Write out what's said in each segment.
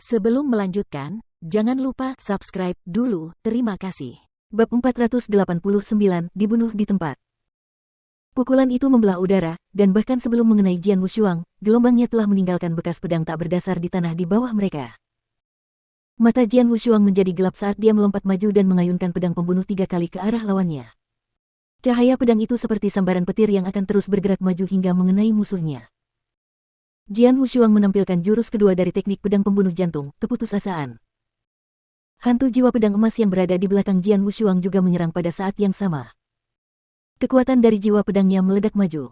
Sebelum melanjutkan, jangan lupa subscribe dulu. Terima kasih. Bab 489, dibunuh di tempat. Pukulan itu membelah udara, dan bahkan sebelum mengenai Jian Wushuang, gelombangnya telah meninggalkan bekas pedang tak berdasar di tanah di bawah mereka. Mata Jian Wushuang menjadi gelap saat dia melompat maju dan mengayunkan pedang pembunuh 3 kali ke arah lawannya. Cahaya pedang itu seperti sambaran petir yang akan terus bergerak maju hingga mengenai musuhnya. Jian Wushuang menampilkan jurus kedua dari teknik pedang pembunuh jantung, keputusasaan. Hantu jiwa pedang emas yang berada di belakang Jian Wushuang juga menyerang pada saat yang sama. Kekuatan dari jiwa pedangnya meledak maju.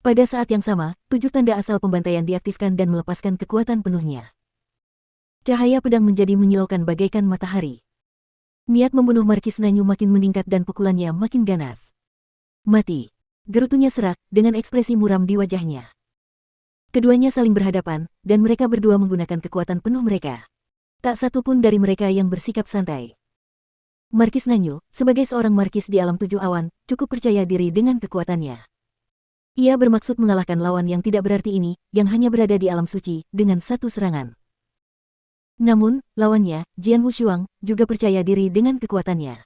Pada saat yang sama, 7 tanda asal pembantaian diaktifkan dan melepaskan kekuatan penuhnya. Cahaya pedang menjadi menyilaukan bagaikan matahari. Niat membunuh Markis Nanyu makin meningkat dan pukulannya makin ganas. Mati. Gerutunya serak, dengan ekspresi muram di wajahnya. Keduanya saling berhadapan, dan mereka berdua menggunakan kekuatan penuh mereka. Tak satu pun dari mereka yang bersikap santai. Markis Nanyu, sebagai seorang markis di alam 7 awan, cukup percaya diri dengan kekuatannya. Ia bermaksud mengalahkan lawan yang tidak berarti ini, yang hanya berada di alam suci, dengan satu serangan. Namun, lawannya, Jian Wushuang, juga percaya diri dengan kekuatannya.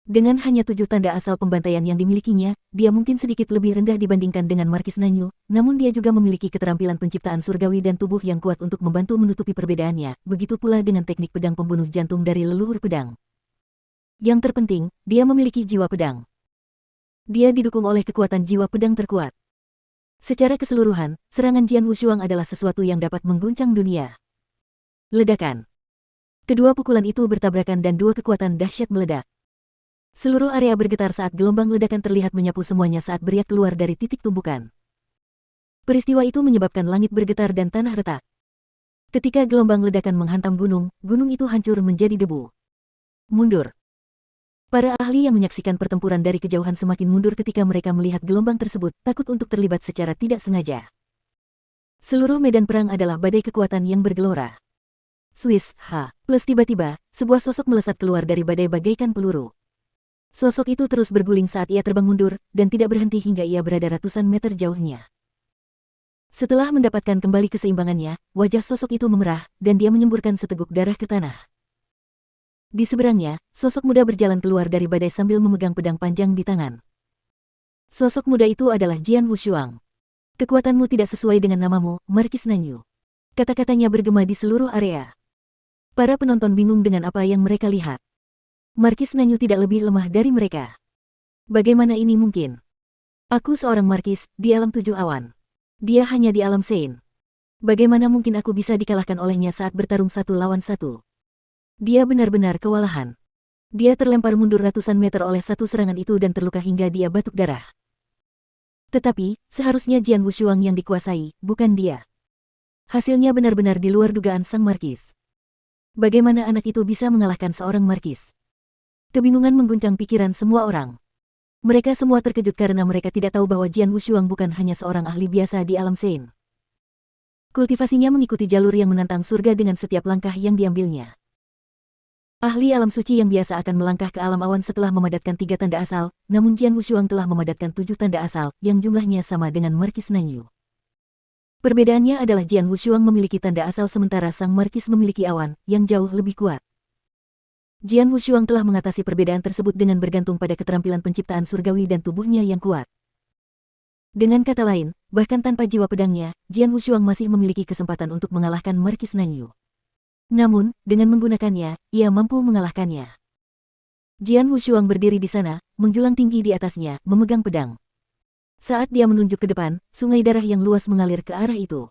Dengan hanya 7 tanda asal pembantaian yang dimilikinya, dia mungkin sedikit lebih rendah dibandingkan dengan Markis Nanyu, namun dia juga memiliki keterampilan penciptaan surgawi dan tubuh yang kuat untuk membantu menutupi perbedaannya, begitu pula dengan teknik pedang pembunuh jantung dari leluhur pedang. Yang terpenting, dia memiliki jiwa pedang. Dia didukung oleh kekuatan jiwa pedang terkuat. Secara keseluruhan, serangan Jian Wushuang adalah sesuatu yang dapat mengguncang dunia. Ledakan. Kedua pukulan itu bertabrakan dan dua kekuatan dahsyat meledak. Seluruh area bergetar saat gelombang ledakan terlihat menyapu semuanya saat beriak keluar dari titik tumbukan. Peristiwa itu menyebabkan langit bergetar dan tanah retak. Ketika gelombang ledakan menghantam gunung, gunung itu hancur menjadi debu. Mundur. Para ahli yang menyaksikan pertempuran dari kejauhan semakin mundur ketika mereka melihat gelombang tersebut, takut untuk terlibat secara tidak sengaja. Seluruh medan perang adalah badai kekuatan yang bergelora. Swiss, plus tiba-tiba, sebuah sosok melesat keluar dari badai bagaikan peluru. Sosok itu terus berguling saat ia terbang mundur, dan tidak berhenti hingga ia berada ratusan meter jauhnya. Setelah mendapatkan kembali keseimbangannya, wajah sosok itu memerah, dan dia menyemburkan seteguk darah ke tanah. Di seberangnya, sosok muda berjalan keluar dari badai sambil memegang pedang panjang di tangan. Sosok muda itu adalah Jian Wushuang. Kekuatanmu tidak sesuai dengan namamu, Markis Nanyu. Kata-katanya bergema di seluruh area. Para penonton bingung dengan apa yang mereka lihat. Markis Nanyu tidak lebih lemah dari mereka. Bagaimana ini mungkin? Aku seorang markis, di alam 7 awan. Dia hanya di alam Sein. Bagaimana mungkin aku bisa dikalahkan olehnya saat bertarung 1 lawan 1? Dia benar-benar kewalahan. Dia terlempar mundur ratusan meter oleh satu serangan itu dan terluka hingga dia batuk darah. Tetapi, seharusnya Jian Wushuang yang dikuasai, bukan dia. Hasilnya benar-benar di luar dugaan sang markis. Bagaimana anak itu bisa mengalahkan seorang markis? Kebingungan mengguncang pikiran semua orang. Mereka semua terkejut karena mereka tidak tahu bahwa Jian Wushuang bukan hanya seorang ahli biasa di alam Sein. Kultivasinya mengikuti jalur yang menantang surga dengan setiap langkah yang diambilnya. Ahli alam suci yang biasa akan melangkah ke alam awan setelah memadatkan 3 tanda asal, namun Jian Wushuang telah memadatkan 7 tanda asal, yang jumlahnya sama dengan Markis Nanyu. Perbedaannya adalah Jian Wushuang memiliki tanda asal sementara sang markis memiliki awan, yang jauh lebih kuat. Jian Wushuang telah mengatasi perbedaan tersebut dengan bergantung pada keterampilan penciptaan surgawi dan tubuhnya yang kuat. Dengan kata lain, bahkan tanpa jiwa pedangnya, Jian Wushuang masih memiliki kesempatan untuk mengalahkan Markis Nanyu. Namun, dengan menggunakannya, ia mampu mengalahkannya. Jian Wushuang berdiri di sana, menjulang tinggi di atasnya, memegang pedang. Saat dia menunjuk ke depan, sungai darah yang luas mengalir ke arah itu.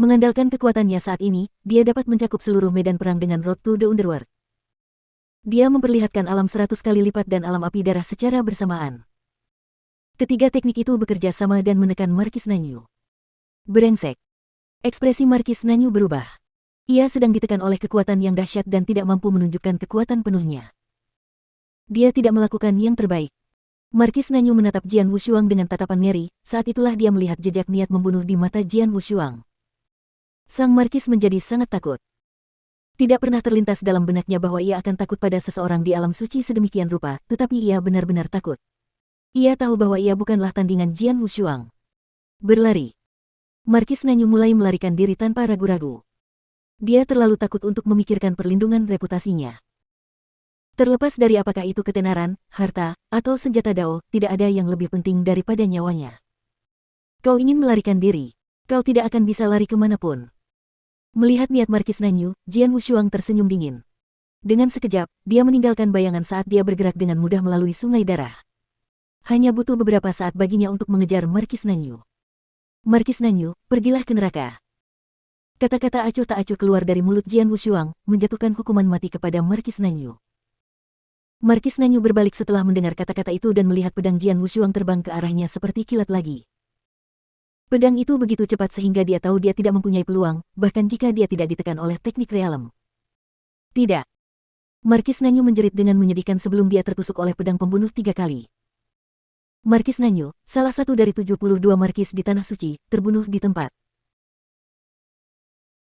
Mengandalkan kekuatannya saat ini, dia dapat mencakup seluruh medan perang dengan Road to the Underworld. Dia memperlihatkan alam 100 kali lipat dan alam api darah secara bersamaan. Ketiga teknik itu bekerja sama dan menekan Markis Nanyu. Brengsek. Ekspresi Markis Nanyu berubah. Ia sedang ditekan oleh kekuatan yang dahsyat dan tidak mampu menunjukkan kekuatan penuhnya. Dia tidak melakukan yang terbaik. Markis Nanyu menatap Jian Wushuang dengan tatapan ngeri, saat itulah dia melihat jejak niat membunuh di mata Jian Wushuang. Sang markis menjadi sangat takut. Tidak pernah terlintas dalam benaknya bahwa ia akan takut pada seseorang di alam suci sedemikian rupa, tetapi ia benar-benar takut. Ia tahu bahwa ia bukanlah tandingan Jian Wushuang. Berlari. Markis Nanyu mulai melarikan diri tanpa ragu-ragu. Dia terlalu takut untuk memikirkan perlindungan reputasinya. Terlepas dari apakah itu ketenaran, harta, atau senjata Dao, tidak ada yang lebih penting daripada nyawanya. Kau ingin melarikan diri. Kau tidak akan bisa lari kemanapun. Melihat niat Markis Nanyu, Jian Wushuang tersenyum dingin. Dengan sekejap, dia meninggalkan bayangan saat dia bergerak dengan mudah melalui sungai darah. Hanya butuh beberapa saat baginya untuk mengejar Markis Nanyu. Markis Nanyu, pergilah ke neraka. Kata-kata acuh tak acuh keluar dari mulut Jian Wushuang, menjatuhkan hukuman mati kepada Markis Nanyu. Markis Nanyu berbalik setelah mendengar kata-kata itu dan melihat pedang Jian Wushuang terbang ke arahnya seperti kilat lagi. Pedang itu begitu cepat sehingga dia tahu dia tidak mempunyai peluang, bahkan jika dia tidak ditekan oleh teknik realem. Tidak. Markis Nanyu menjerit dengan menyedihkan sebelum dia tertusuk oleh pedang pembunuh 3 kali. Markis Nanyu, salah satu dari 72 markis di Tanah Suci, terbunuh di tempat.